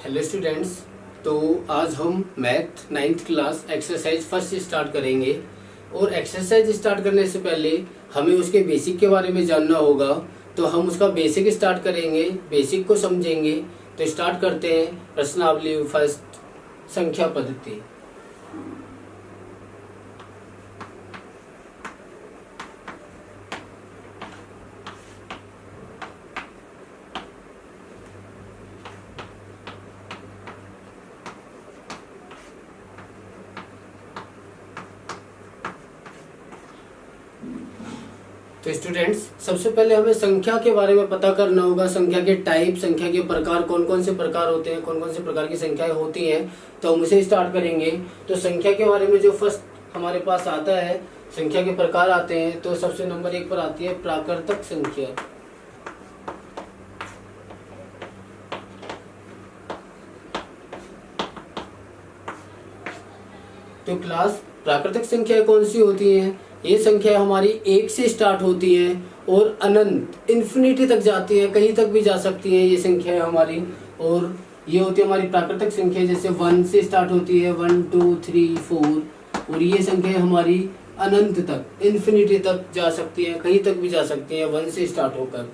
Hello students. तो आज हम math 9th class exercise first start करेंगे। और एक्सरसाइज स्टार्ट करने से पहले हमें उसके बेसिक के बारे में जानना होगा। तो हम उसका बेसिक स्टार्ट करेंगे, बेसिक को समझेंगे। तो स्टार्ट करते हैं प्रश्नावली फर्स्ट, संख्या पद्धति। तो स्टूडेंट्स, सबसे पहले हमें संख्या के बारे में पता करना होगा। संख्या के टाइप, संख्या के प्रकार, कौन कौन से प्रकार होते हैं, कौन कौन से प्रकार की संख्याएं होती हैं। तो हम उसे स्टार्ट करेंगे। तो संख्या के बारे में जो फर्स्ट हमारे पास आता है, संख्या के प्रकार आते हैं। तो सबसे नंबर 1 पर आती है प्राकृतिक संख्या। तो क्लास प्राकृतिक संख्या कौन सी होती हैं? ये संख्या हमारी 1 से स्टार्ट होती है और अनंत इन्फिनिटी तक जाती है, कहीं तक भी जा सकती है ये संख्या हमारी। और ये होती है हमारी प्राकृतिक संख्या, जैसे 1 से स्टार्ट होती है, 1 2 3 4। और ये संख्या हमारी अनंत तक, इन्फिनिटी तक जा सकती है, कहीं तक भी जा सकती है 1 से स्टार्ट होकर।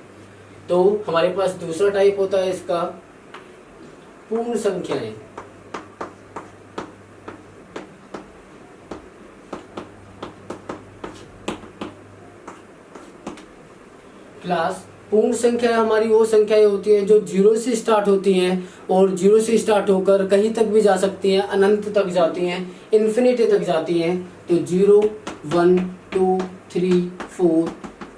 तो हमारे पास दूसरा टाइप होता है इसका पूर्ण संख्याएं। क्लास पूर्ण संख्या हमारी वो संख्याएं होती हैं जो 0 से स्टार्ट होती हैं और 0 से स्टार्ट होकर कहीं तक भी जा सकती हैं, अनंत तक जाती हैं, इन्फिनिटी तक जाती हैं। तो 0 1 2 3 4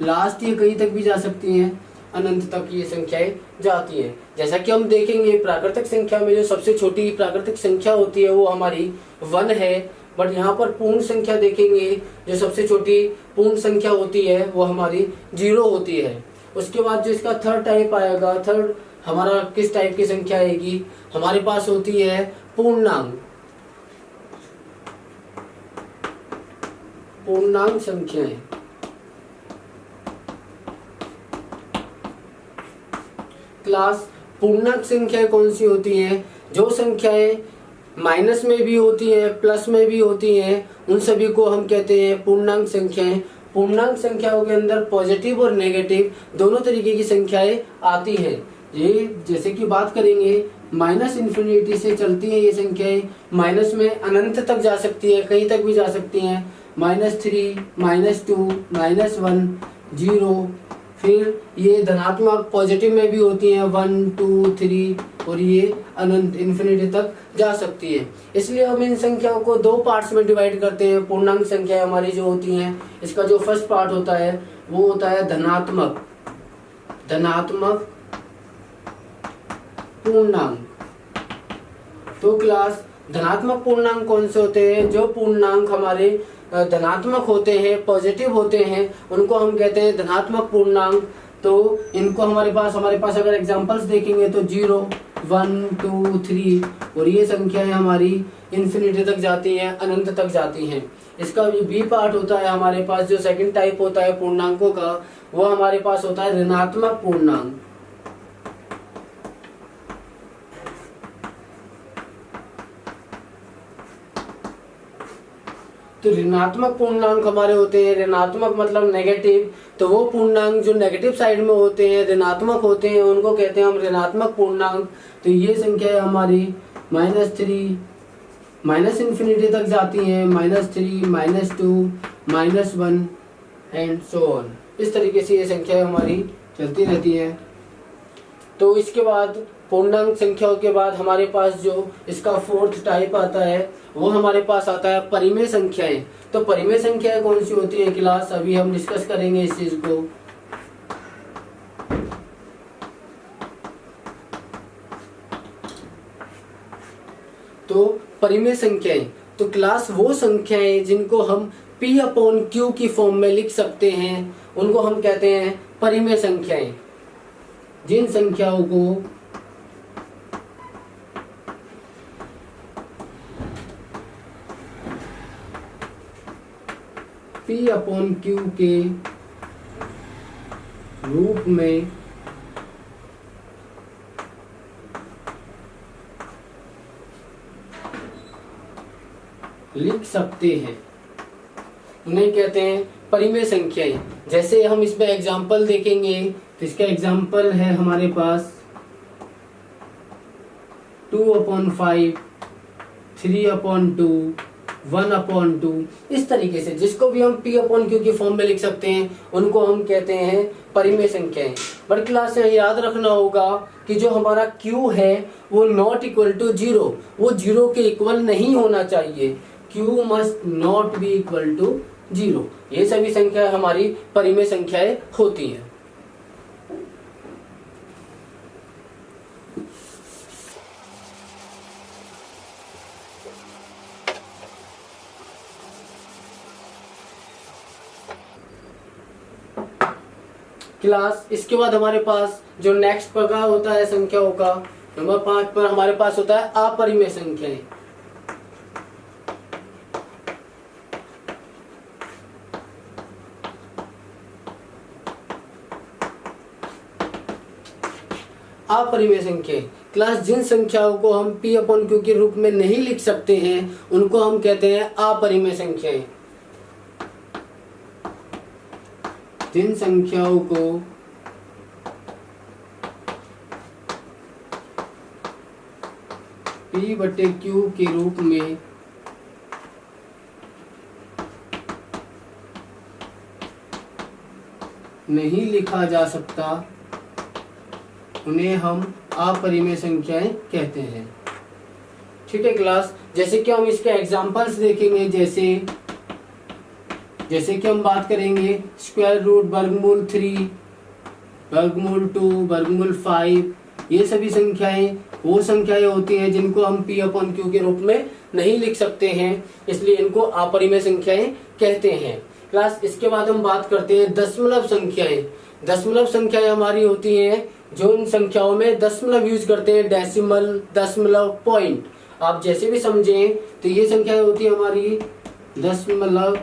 लास्ट ये कहीं तक भी जा सकती हैं, अनंत तक ये संख्याएं जाती हैं। जैसा कि हम देखेंगे प्राकृतिक संख्या में जो सबसे छोटी प्राकृतिक संख्या होती है वो हमारी 1 है। बट यहाँ पर पूर्ण संख्या देखेंगे, जो सबसे छोटी पूर्ण संख्या होती है वो हमारी 0 होती है। उसके बाद जो इसका थर्ड टाइप आएगा, थर्ड हमारा किस टाइप की संख्या आएगी? हमारे पास होती है पूर्णांक। पूर्णांक संख्याएं। क्लास पूर्णांक संख्याएं कौन सी होती हैं? जो संख्याएं माइनस में भी होती हैं, प्लस में भी होती हैं, उन सभी को हम कहते हैं पूर्णांक संख्याएं। पूर्णांक संख्याओं के अंदर पॉजिटिव और नेगेटिव दोनों तरीके की संख्याएं आती हैं। ये जैसे कि बात करेंगे, माइनस इन्फिनिटी से चलती हैं ये संख्याएं, माइनस में अनंत तक जा सकती है, कहीं तक भी जा सकती हैं, -3 -2 -1 0। फिर ये धनात्मक पॉजिटिव में भी होती हैं, 1 2 3, और ये अनंत इन्फिनिटी तक जा सकती है। इसलिए हम इन संख्याओं को 2 पार्ट्स में डिवाइड करते हैं। पूर्णांक संख्या हमारी जो होती हैं, इसका जो फर्स्ट पार्ट होता है वो होता है धनात्मक पूर्णांक। तो क्लास धनात्मक पूर्णांक कौन से होते हैं? जो पूर्णांक हमारे धनात्मक होते हैं, पॉजिटिव होते हैं, उनको हम कहते हैं धनात्मक पूर्णांक। तो इनको हमारे पास अगर एग्जांपल्स देखेंगे तो 0 1 2 3, और ये संख्याएं हमारी इन्फिनिटी तक जाती हैं, अनंत तक जाती हैं। इसका जो बी पार्ट होता है हमारे पास, जो सेकंड टाइप होता है पूर्णांकों का, वो हमारे पास होता है ऋणात्मक पूर्णांक। तो ऋणात्मक पूर्णांक हमारे होते हैं, ऋणात्मक मतलब नेगेटिव। तो वो पूर्णांक जो नेगेटिव साइड में होते हैं, ऋणात्मक होते हैं, उनको कहते हैं हम ऋणात्मक पूर्णांक। तो ये संख्या हमारी -3 माइनस इन्फिनिटी तक जाती हैं, -3 -2 -1 एंड सो ऑन। इस तरीके से ये संख्या हमारी चलती रहती है। तो इसके बाद पूर्णांक संख्याओं के बाद हमारे पास जो इसका फोर्थ टाइप आता है वो हमारे पास आता है परिमेय संख्याएं। तो परिमेय संख्याएं कौन सी होती है क्लास? अभी हम डिस्कस करेंगे इस चीज को। तो परिमेय संख्याएं, तो क्लास वो संख्याएं जिनको हम P/Q की फॉर्म में लिख सकते हैं, उनको हम कहते हैं परिमेय संख्याएं। जिन संख्याओं को P/Q के रूप में लिख सकते हैं उन्हें कहते हैं परिमेय संख्याएं। जैसे हम इसमें एग्जाम्पल देखेंगे तो इसका एग्जाम्पल है हमारे पास 2/5, 3/2, 1/2, इस तरीके से जिसको भी हम P/Q की फॉर्म में लिख सकते हैं उनको हम कहते हैं परिमेय संख्याएं। बट क्लास में याद रखना होगा कि जो हमारा Q है वो नॉट इक्वल टू 0, वो 0 के इक्वल नहीं होना चाहिए। Q must not be equal to 0। ये सभी संख्याएं हमारी परिमेय संख्याएं होती हैं। क्लास इसके बाद हमारे पास जो नेक्स्ट प्रकार होता है संख्याओं का, नंबर 5 पर हमारे पास होता है अपरिमेय संख्याएं। अपरिमेय संख्या क्लास जिन संख्याओं को हम P/Q के रूप में नहीं लिख सकते हैं उनको हम कहते हैं अपरिमेय संख्याएं। जिन संख्याओं को P/Q के रूप में नहीं लिखा जा सकता उन्हें हम अपरिमेय संख्याएं कहते हैं। ठीक है क्लास, जैसे कि हम इसके एग्जांपल्स देखेंगे। जैसे कि हम बात करेंगे स्क्वायर रूट, वर्गमूल 3, वर्गमूल 2, वर्गमूल 5, ये सभी संख्याएं वो संख्याएं होती हैं जिनको हम P/Q के रूप में नहीं लिख सकते हैं, इसलिए इनको अपरिमेय संख्याएं कहते हैं। क्लास इसके बाद हम बात करते हैं दशमलव संख्याएं। दशमलव संख्याएं हमारी होती हैं जो इन संख्याओं में दशमलव यूज करते हैं, डेसिमल, दशमलव, पॉइंट, आप जैसे भी समझें। तो ये संख्याएं होती है हमारी दशमलव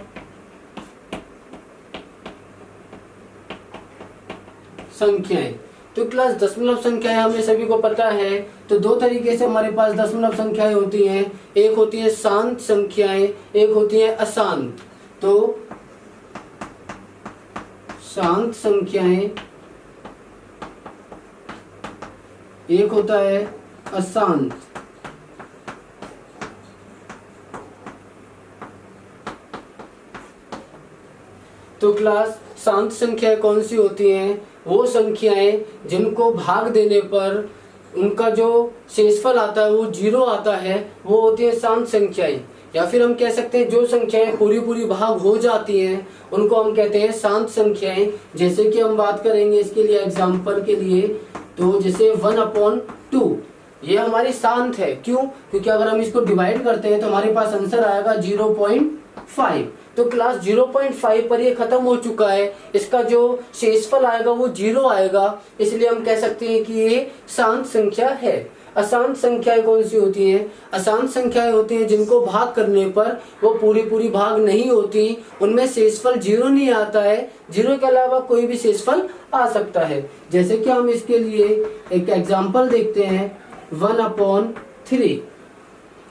संख्याएं। तो क्लास दशमलव संख्याएं हमें सभी को पता है। तो दो तरीके से हमारे पास दशमलव संख्याएं होती हैं, एक होती है शांत संख्याएं, एक होती है अशांत। तो शांत संख्याएं, एक होता है अशांत। तो क्लास शांत संख्याएं कौन सी होती हैं? वो संख्याएं जिनको भाग देने पर उनका जो शेषफल आता है वो 0 आता है, वो होती है शांत संख्याएं। या फिर हम कह सकते हैं जो संख्याएं पूरी भाग हो जाती हैं उनको हम कहते हैं शांत संख्याएं। जैसे कि हम बात करेंगे इसके लिए एग्जांपल के लिए, तो जैसे 1/2 ये हमारी शांत है। क्यों? क्योंकि अगर हम इसको डिवाइड करते हैं तो हमारे पास आंसर आएगा 0.5। तो क्लास 0.5 पर ये खत्म हो चुका है, इसका जो शेषफल आएगा वो 0 आएगा, इसलिए हम कह सकते हैं कि ये शांत संख्या है। अशांत संख्याएं कौन सी होती हैं? अशांत संख्याएं होती हैं जिनको भाग करने पर वो पूरी भाग नहीं होती, उनमें शेषफल 0 नहीं आता है, 0 के अलावा कोई भी शेषफल आ सकता है। जैसे कि हम इसके लिए एक एग्जांपल देखते हैं 1/3।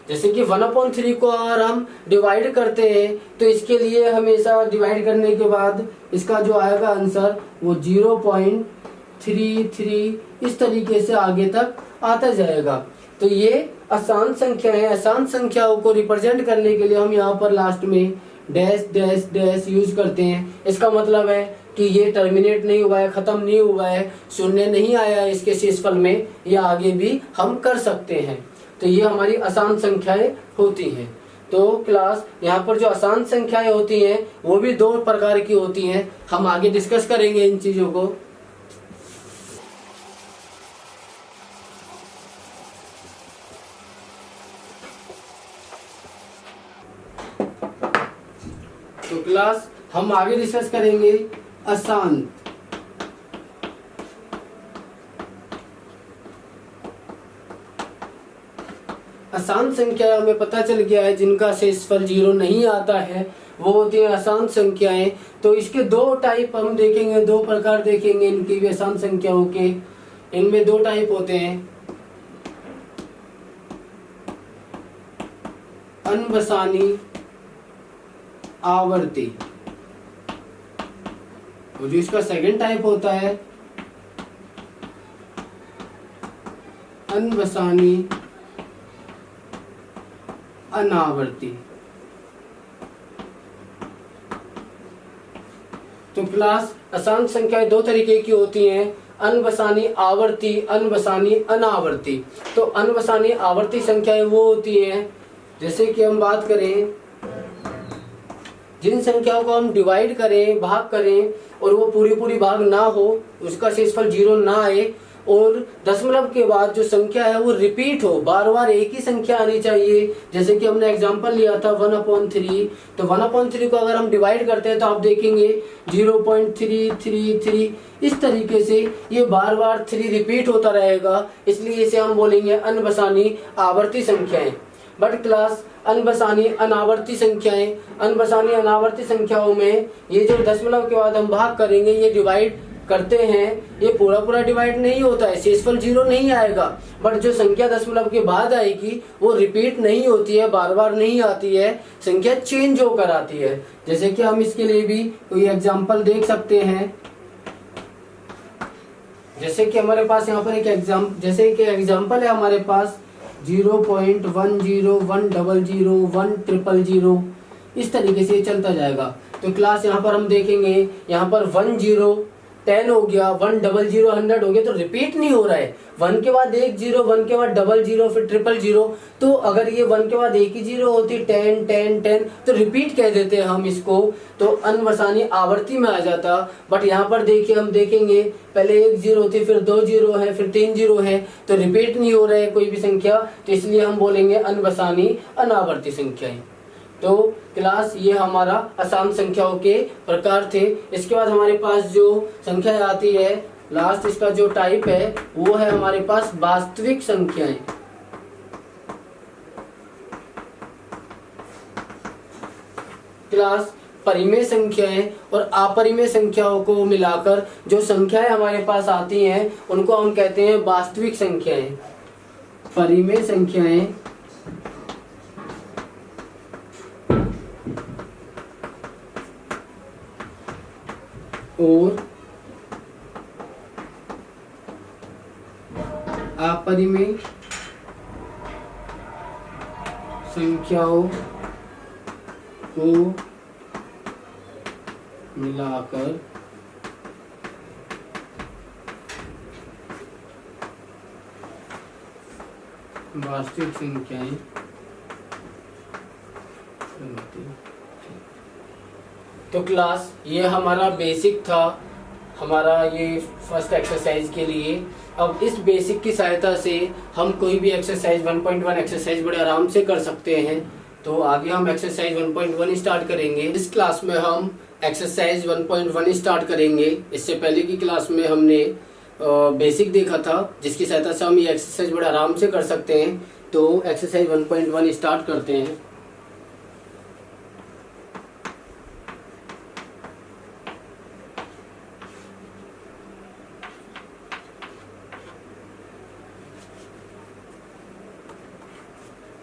जैसे कि 1/3 को अगर हम डिवाइड करते हैं तो इसके लिए हमेशा डिवाइड करने के बाद इसका जो आएगा आंसर वो 0.33 इस तरीके से आगे तक आता जाएगा। तो ये अशांत संख्या है। अशांत संख्याओं को रिप्रेजेंट करने के लिए हम यहाँ पर लास्ट में डैश डैश डैश यूज करते हैं। इसका मतलब है कि ये टर्मिनेट नहीं हुआ है, खत्म नहीं हुआ है, शून्य नहीं आया है इसके शेषफल में, या आगे भी हम कर सकते हैं। तो ये हमारी अशांत संख्याएं होती हैं। तो क्लास यहाँ पर जो अशांत संख्याएं होती हैं वो भी 2 प्रकार की होती हैं, हम आगे डिस्कस करेंगे इन चीजों को। तो क्लास हम आगे डिस्कस करेंगे अशांत। अशांत संख्या हमें पता चल गया है जिनका शेषफल 0 नहीं आता है, वो होती है अशांत संख्याएं। तो इसके 2 टाइप हम देखेंगे, 2 प्रकार देखेंगे इनकी भी अशांत संख्याओं के। इनमें 2 टाइप होते हैं, अनबसानी आवर्ती। और जो इसका सेकंड टाइप होता है अनवसानी अनावर्ती। तो क्लास अशांत संख्याएं दो तरीके की होती हैं, अनवसानी आवर्ती, अनवसानी अनावर्ती। तो अनवसानी आवर्ती संख्याएं वो होती हैं, जैसे कि हम बात करें जिन संख्याओं को हम डिवाइड करें, भाग करें और वो पूरी पूरी भाग ना हो, उसका शेषफल 0 ना आए, और दशमलव के बाद जो संख्या है वो रिपीट हो, बार बार एक ही संख्या आनी चाहिए। जैसे कि हमने एग्जांपल लिया था 1/3, तो 1/3 को अगर हम डिवाइड करते हैं तो आप देखेंगे 0.333, इस तरीके से ये बार बार 3 रिपीट होता रहेगा, इसलिए इसे हम बोलेंगे अनवसानी आवर्ती संख्याएं। बट क्लास अनवसानी अनावर्ती संख्याएं, अनवसानी अनावर्ती संख्याओं में ये जो दशमलव के बाद हम भाग करेंगे, ये डिवाइड करते हैं, ये पूरा पूरा डिवाइड नहीं होता है, शेषफल 0 नहीं आएगा, बट जो संख्या दशमलव के बाद आएगी वो रिपीट नहीं होती है, बार बार नहीं आती है, संख्या चेंज होकर आती है। जैसे कि हम इसके लिए भी कोई एग्जांपल देख सकते हैं। जैसे कि हमारे पास यहाँ पर एक एग्जांपल है हमारे पास 0.1010001000, इस तरीके से चलता जाएगा। तो क्लास यहाँ पर हम देखेंगे, यहाँ पर 10 10 हो गया, 100 100 हो गया, तो रिपीट नहीं हो रहा है। 1 के बाद एक 0, 1 के बाद 00, फिर 000। तो अगर ये 1 के बाद एक ही 0 होती 10 10 10, तो रिपीट कह देते हैं हम इसको, तो अनवसानी आवर्ती में आ जाता। बट यहाँ पर देखिए, हम देखेंगे पहले एक 0 होती, फिर 2 0 है, फिर 3 0 है, तो रिपीट नहीं हो रहा है कोई भी संख्या, तो इसलिए हम बोलेंगे अनवसानी अनावर्ती संख्याएं। तो क्लास ये हमारा अशांत संख्याओं के प्रकार थे। इसके बाद हमारे पास जो संख्या आती है, लास्ट इसका जो टाइप है वो है हमारे पास वास्तविक संख्याएं। क्लास परिमेय संख्याएं और अपरिमेय संख्याओं को मिलाकर जो संख्याएं हमारे पास आती हैं उनको हम कहते हैं वास्तविक संख्याएं। परिमेय संख्याएं और अपरिमेय संख्याओं को मिलाकर वास्तविक संख्याएं। तो क्लास ये हमारा बेसिक था, हमारा ये फर्स्ट एक्सरसाइज के लिए। अब इस बेसिक की सहायता से हम कोई भी एक्सरसाइज 1.1 एक्सरसाइज बड़े आराम से कर सकते हैं। तो आगे हम एक्सरसाइज 1.1 स्टार्ट करेंगे। इस क्लास में हम एक्सरसाइज 1.1 स्टार्ट करेंगे। इससे पहले की क्लास में हमने बेसिक देखा था, जिसकी सहायता से हम ये एक्सरसाइज बड़े आराम से कर सकते हैं। तो एक्सरसाइज 1.1 स्टार्ट करते हैं।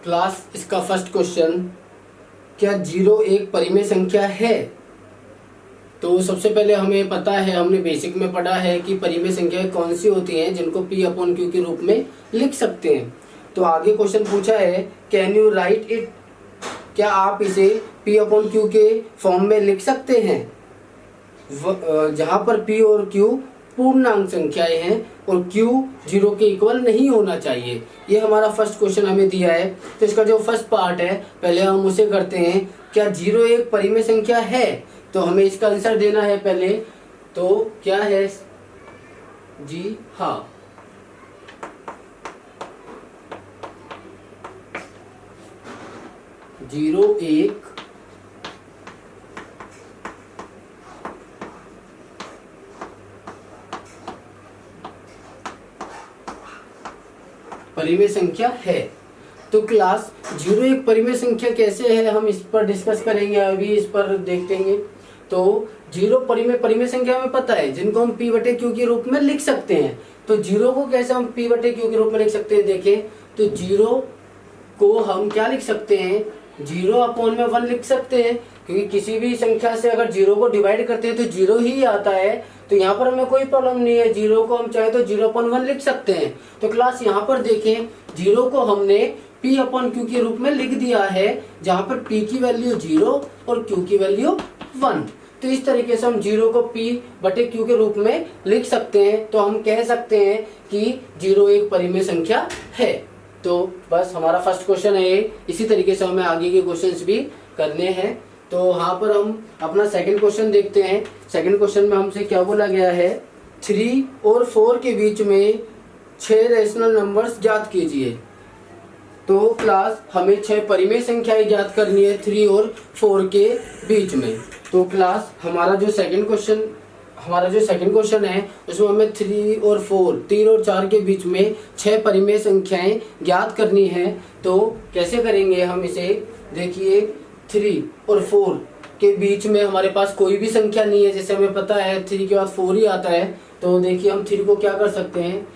क्लास इसका फर्स्ट क्वेश्चन, क्या 0 एक परिमेय संख्या है? तो सबसे पहले हमें पता है, हमने बेसिक में पढ़ा है कि परिमेय संख्याएं कौन सी होती हैं जिनको P/Q के रूप में लिख सकते हैं। तो आगे क्वेश्चन पूछा है, कैन यू राइट इट, क्या आप इसे P/Q के फॉर्म में लिख सकते हैं, जहां पर P और Q पूर्णांक संख्याएं हैं और Q 0 के इक्वल नहीं होना चाहिए। ये हमारा फर्स्ट क्वेश्चन हमें दिया है। तो इसका जो फर्स्ट पार्ट है पहले हम उसे करते हैं। क्या 0 एक परिमेय संख्या है? तो हमें इसका आंसर देना है पहले। तो क्या है? जी हाँ, जीरो एक परिमेय संख्या है। तो क्लास 0 एक परिमेय संख्या कैसे है, हम इस पर डिस्कस करेंगे, अभी इस पर देखेंगे। तो 0 परिमेय संख्या हमें पता है, जिनको हम P/Q के रूप में लिख सकते हैं। तो 0 को कैसे हम P/Q के रूप में लिख सकते हैं, देखें तो 0 को हम क्या लिख सकते हैं, 0/1 लिख सकते हैं, क्योंकि किसी भी संख्या से अगर 0 को डिवाइड करते हैं तो 0 ही आता है, तो यहाँ पर हमें कोई प्रॉब्लम नहीं है। 0 को हम चाहे तो 0/1 लिख सकते हैं। तो क्लास यहाँ पर देखें, 0 को हमने p/q के रूप में लिख दिया है, जहाँ पर p की वैल्यू 0 और q की वैल्यू 1। तो इस तरीके से हम 0 को p/q के रूप में लिख सकते हैं। तो हम कह सकते हैं कि 0 एक परिमेय संख्या है। तो बस हमारा फर्स्ट क्वेश्चन है ये। इसी तरीके से हमें आगे के क्वेश्चंस भी करने हैं। तो यहाँ पर हम अपना सेकंड क्वेश्चन देखते हैं। सेकंड क्वेश्चन में हमसे क्या बोला गया है, 3 और 4 के बीच में 6 रेशनल नंबर्स ज्ञात कीजिए। तो क्लास हमें 6 परिमेय संख्याएं ज्ञात करनी है 3 और 4 के बीच में। तो क्लास हमारा जो सेकंड क्वेश्चन है उसमें हमें 3 और 4 के बीच में 6 परिमेय संख्याएं ज्ञात करनी है। तो कैसे करेंगे हम इसे, देखिए 3 और 4 के बीच में हमारे पास कोई भी संख्या नहीं है, जैसे हमें पता है 3 के बाद 4 ही आता है। तो देखिए हम 3 को क्या कर सकते हैं,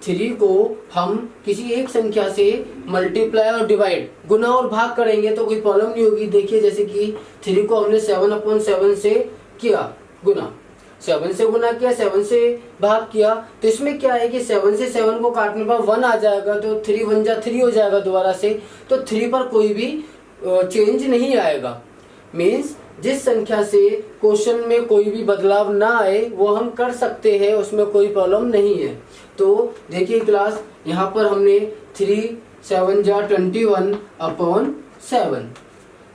3 को हम किसी एक संख्या से मल्टीप्लाई और डिवाइड, गुना और भाग करेंगे तो कोई प्रॉब्लम नहीं होगी। देखिए जैसे कि 3 को हमने 7/7 से किया गुना, 7 से गुना किया, 7 से भाग किया। तो इसमें क्या है कि 7 से 7 को काटने पर 1 आ जाएगा, तो 3 1 जा 3 हो जाएगा दोबारा से। तो 3 पर कोई भी चेंज नहीं आएगा। मीन्स जिस संख्या से क्वेश्चन में कोई भी बदलाव ना आए वो हम कर सकते हैं, उसमें कोई प्रॉब्लम नहीं है। तो देखिए क्लास यहाँ पर हमने 3 7 जा 21/7।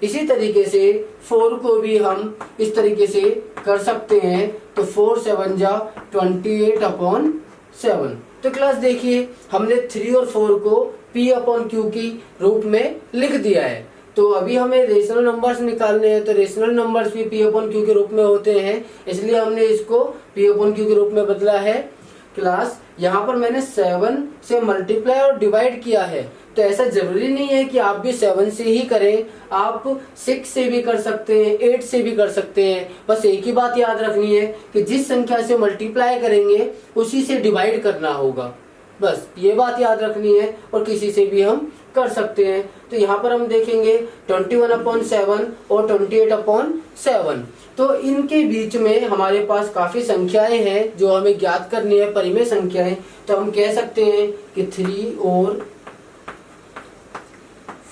इसी तरीके से 4 को भी हम इस तरीके से कर सकते हैं। तो 4 7 जा 28/7। तो क्लास देखिए हमने 3 और 4 को p/q की रूप में लिख दिया है। तो अभी हमें रेशनल नंबर्स निकालने हैं, तो रेशनल नंबर्स भी p/q के रूप में होते हैं, इसलिए हमने इसको p/q के रूप में बदला है। क्लास यहाँ पर मैंने 7 से मल्टीप्लाई और डिवाइड किया है, तो ऐसा जरूरी नहीं है कि आप भी 7 से ही करें, आप 6 से भी कर सकते हैं, 8 से भी कर सकते हैं। बस एक ही बात याद रखनी है कि जिस संख्या से मल्टीप्लाई करेंगे उसी से डिवाइड करना होगा, बस ये बात याद रखनी है। और किसी से भी हम कर सकते हैं। तो यहाँ पर हम देखेंगे 21/7 और 28/7। तो इनके बीच में हमारे पास काफी संख्याएं हैं जो हमें ज्ञात करनी है, परिमेय संख्याएं। तो हम कह सकते हैं कि 3 और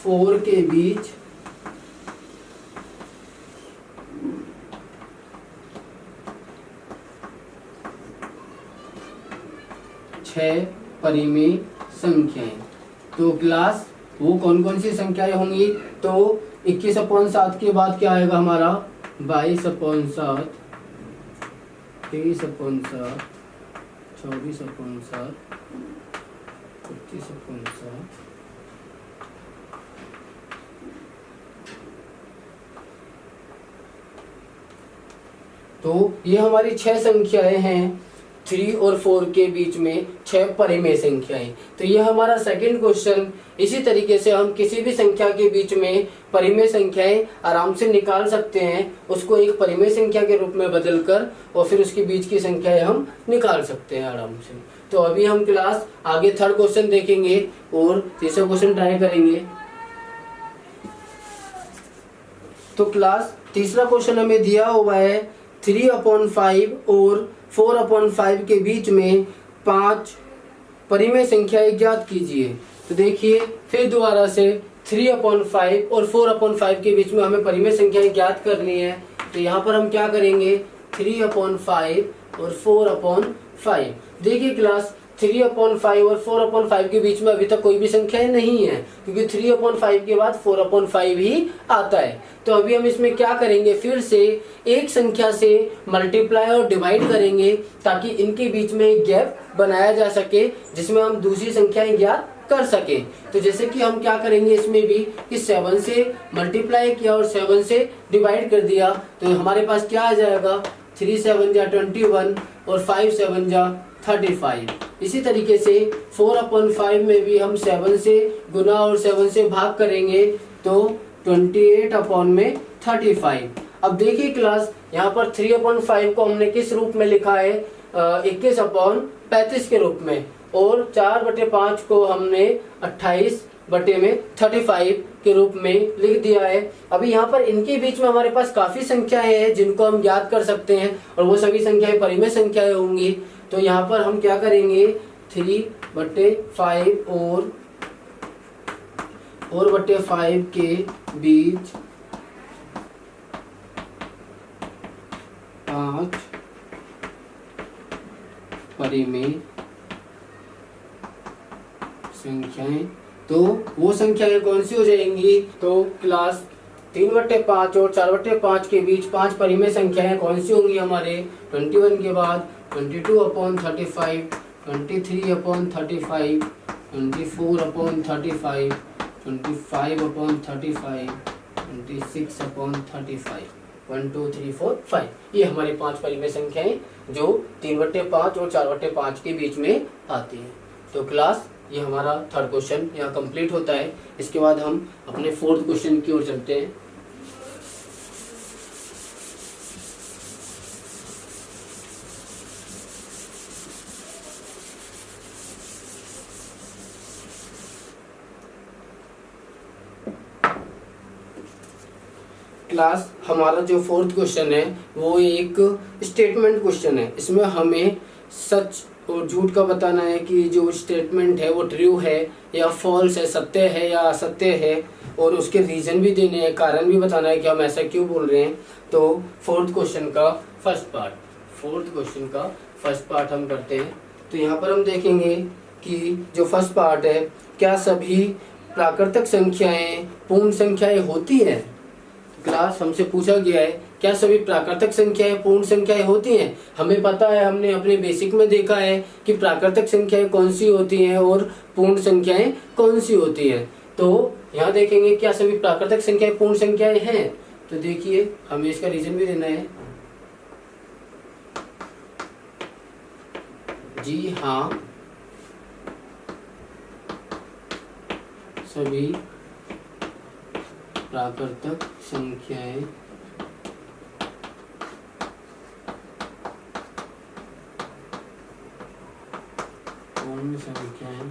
4 के बीच 6 परिमेय संख्याएं। तो क्लास वो कौन कौन सी संख्याएं होंगी, तो 21/7 के बाद क्या आएगा हमारा 22/7, 23/7, 24/7, 25/7। तो ये हमारी 6 संख्याएं हैं 3 और 4 के बीच में 6 परिमेय संख्याएं। तो ये हमारा सेकंड क्वेश्चन। इसी तरीके से हम किसी भी संख्या के बीच में परिमेय संख्याएं आराम से निकाल सकते हैं, उसको एक परिमेय संख्या के रूप में बदलकर, और फिर उसके बीच की संख्याएं हम निकाल सकते हैं आराम से। तो अभी हम क्लास आगे थर्ड क्वेश्चन देखेंगे और तीसरा क्वेश्चन ट्राई करेंगे। तो क्लास तीसरा क्वेश्चन हमें दिया हुआ है 3/5 और 4/5 के बीच में 5 परिमेय संख्याएं ज्ञात कीजिए। तो देखिए फिर दोबारा से 3/5 और 4/5 के बीच में हमें परिमेय संख्याएं ज्ञात करनी है। तो यहाँ पर हम क्या करेंगे 3/5 और 4/5। देखिए क्लास 3/5 और 4/5 के बीच में अभी तक कोई भी संख्याएं नहीं है, क्योंकि 3/5 के बाद 4/5 ही आता है। तो अभी हम इसमें क्या करेंगे, फिर से एक संख्या से मल्टीप्लाई और डिवाइड करेंगे ताकि इनके बीच में एक गैप बनाया जा सके जिसमें हम दूसरी संख्याएं ज्ञात कर सके। तो जैसे कि हम क्या करेंगे इसमें भी कि 7 से मल्टीप्लाई किया और 7 से डिवाइड कर दिया, तो हमारे पास क्या आ जाएगा 3 7 जा 21 और 5 7 जा 35। इसी तरीके से 4/5 में भी हम 7 से गुना और 7 से भाग करेंगे तो 28/35। अब देखिए क्लास यहाँ पर 3/5 को हमने किस रूप में लिखा है 21/35 के रूप में, और 4/5 को हमने 28 बटे में 35 के रूप में लिख दिया है। अभी यहाँ पर इनके बीच में हमारे पास काफी संख्याएं हैं जिनको हम ज्ञात कर सकते हैं और वो सभी संख्याएं परिमेय संख्याएं होंगी। तो यहाँ पर हम क्या करेंगे, 3/5 और 4/5 के बीच 5 परिमेय संख्याएं। तो वो संख्याएं कौन सी हो जाएंगी, तो क्लास 3/5 और 4/5 के बीच 5 परिमेय संख्याएं कौन सी होंगी हमारे 21 के बाद 22/35, 23/35, 24/35, 25/35, 26/35, 1 2 3 4 5। ये हमारी 5 परिमेय संख्याएं जो 3/5 और 4/5 के बीच में आती हैं। तो क्लास ये हमारा थर्ड क्वेश्चन यहाँ कंप्लीट होता है। इसके बाद हम अपने फोर्थ क्वेश्चन की ओर चलते हैं। क्लास हमारा जो फोर्थ क्वेश्चन है वो एक स्टेटमेंट क्वेश्चन है। इसमें हमें सच और झूठ का बताना है कि जो स्टेटमेंट है वो ट्रू है या फॉल्स है, सत्य है या असत्य है, और उसके रीजन भी देने हैं, कारण भी बताना है कि हम ऐसा क्यों बोल रहे हैं। तो फोर्थ क्वेश्चन का फर्स्ट पार्ट हम करते हैं। तो यहाँ पर हम देखेंगे कि जो फर्स्ट पार्ट है, क्या सभी प्राकृतिक संख्याएं पूर्ण संख्याएं होती हैं। क्लास हमसे पूछा गया है क्या सभी प्राकृतिक संख्याएं पूर्ण संख्याएं होती हैं। हमें पता है, हमने अपने बेसिक में देखा है कि प्राकृतिक संख्याएं कौन सी होती हैं और पूर्ण संख्याएं कौन सी होती हैं। तो यहाँ देखेंगे क्या सभी प्राकृतिक संख्याएं पूर्ण संख्याएं हैं। तो देखिए हमें इसका रीजन भी देना है। जी हाँ, सभी प्राकृतिक संख्याएं पूर्ण संख्याएं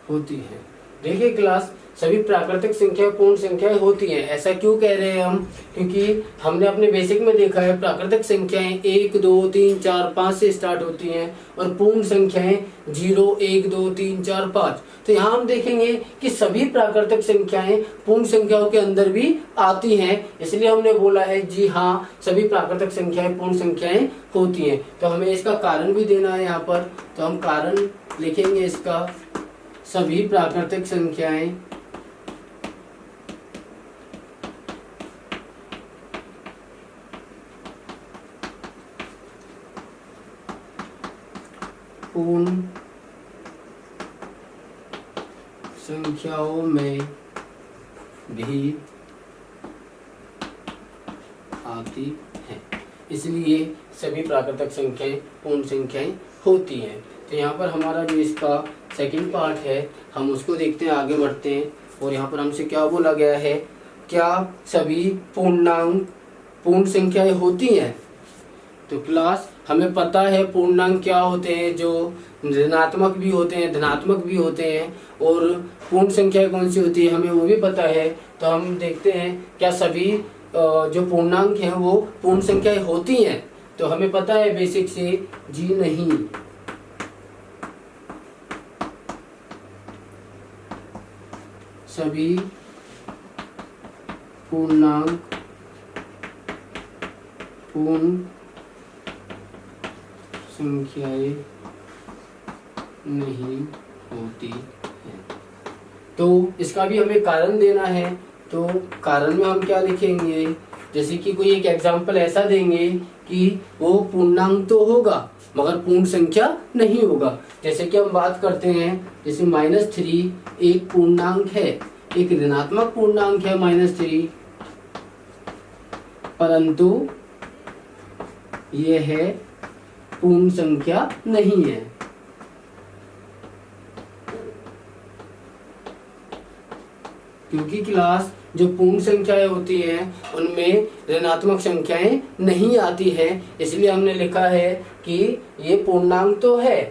होती हैं। देखिए क्लास, सभी प्राकृतिक संख्या पूर्ण संख्याएं होती हैं। ऐसा क्यों कह रहे हैं हम, क्योंकि हमने अपने बेसिक में देखा है प्राकृतिक संख्याएं 1 2 3 4 5 से स्टार्ट होती हैं और पूर्ण संख्याएं 0 1 2 3 4 5। तो यहाँ हम देखेंगे कि सभी प्राकृतिक संख्याएं पूर्ण संख्याओं के अंदर भी आती हैं, इसलिए हमने बोला है जी हाँ, सभी प्राकृतिक संख्याएं पूर्ण संख्याएं होती हैं। तो हमें इसका कारण भी देना है यहाँ पर। तो हम कारण लिखेंगे इसका, सभी प्राकृतिक संख्याएं पूर्ण संख्याओं में भी आती हैं, इसलिए सभी प्राकृतिक संख्याएं पूर्ण संख्याएं होती हैं। तो यहाँ पर हमारा जो इसका सेकंड पार्ट है हम उसको देखते हैं, आगे बढ़ते हैं। और यहाँ पर हमसे क्या बोला गया है, क्या सभी पूर्णांक पूर्ण संख्याएं होती हैं। तो क्लास हमें पता है पूर्णांक क्या होते हैं, जो ऋणात्मक भी होते हैं धनात्मक भी होते हैं, और पूर्ण संख्या कौन सी होती है हमें वो भी पता है। तो हम देखते हैं क्या सभी जो पूर्णांक हैं वो पूर्ण संख्याएं होती हैं। तो हमें पता है बेसिक से जी नहीं, सभी पूर्णांक पूर्ण संख्याएं नहीं होती हैं। तो इसका भी हमें कारण देना है। तो कारण में हम क्या लिखेंगे, जैसे कि कोई एक एग्जांपल ऐसा देंगे कि वो पूर्णांक तो होगा मगर पूर्ण संख्या नहीं होगा। जैसे कि हम बात करते हैं, जैसे -3 एक पूर्णांक है, एक ऋणात्मक पूर्णांक है -3, परंतु यह है पूर्ण संख्या नहीं है। क्योंकि क्लास जो पूर्ण संख्याएं होती हैं उनमें ऋणात्मक संख्याएं नहीं आती है, इसलिए हमने लिखा है कि ये पूर्णांक तो है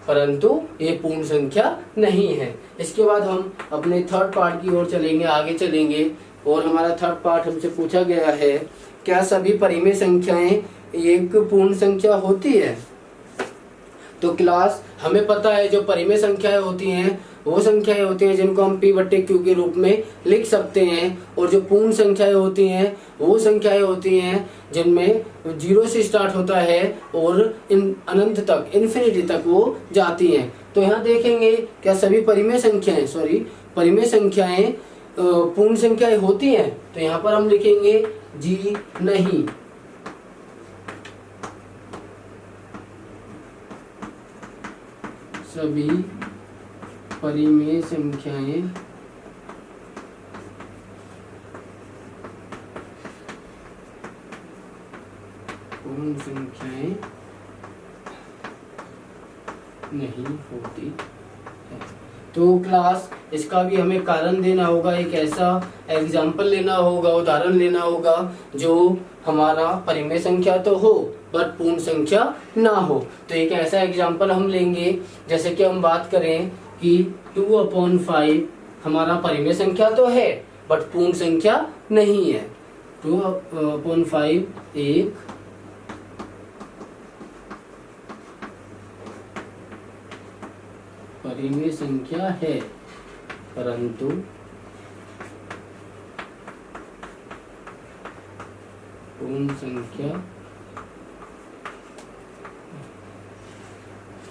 परंतु ये पूर्ण संख्या नहीं है। इसके बाद हम अपने थर्ड पार्ट की ओर चलेंगे, आगे चलेंगे। और हमारा थर्ड पार्ट हमसे पूछा गया है, क्या सभी परिमेय संख्याएं एक पूर्ण संख्या होती है? तो क्लास हमें पता है जो परिमेय संख्याएं होती हैं वो संख्याएं होती हैं जिनको हम p/q के रूप में लिख सकते हैं, और जो पूर्ण संख्याएं होती हैं वो संख्याएं होती हैं जिनमें 0 से स्टार्ट होता है और अनंत तक, इन्फिनिटी तक वो जाती हैं। तो यहाँ देखेंगे क्या सभी परिमेय संख्याएं पूर्ण संख्याएं होती हैं? तो यहाँ पर हम लिखेंगे जी नहीं। सभी परिमेय संख्याएं पूर्ण संख्याएं नहीं होती है। तो क्लास इसका भी हमें कारण देना होगा, एक ऐसा एग्जाम्पल लेना होगा, उदाहरण लेना होगा जो हमारा परिमेय संख्या तो हो बट पूर्ण संख्या ना हो। तो एक ऐसा एग्जाम्पल हम लेंगे, जैसे कि हम बात करें कि 2/5 हमारा परिमेय संख्या तो है बट पूर्ण संख्या नहीं है। 2/5 एक परिमेय संख्या है परंतु पूर्ण संख्या।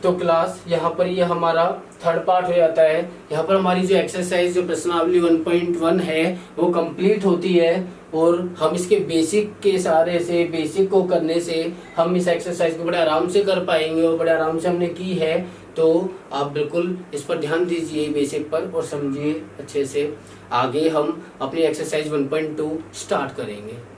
तो क्लास यहाँ पर ये हमारा थर्ड पार्ट हो जाता है। यहाँ पर हमारी जो एक्सरसाइज, जो प्रश्नावली 1.1 है वो कंप्लीट होती है, और हम इसके बेसिक के सहारे से, बेसिक को करने से हम इस एक्सरसाइज को बड़े आराम से कर पाएंगे, और बड़े आराम से हमने की है। तो आप बिल्कुल इस पर ध्यान दीजिए बेसिक पर और समझिए अच्छे से। आगे हम अपनी एक्सरसाइज 1.2 स्टार्ट करेंगे।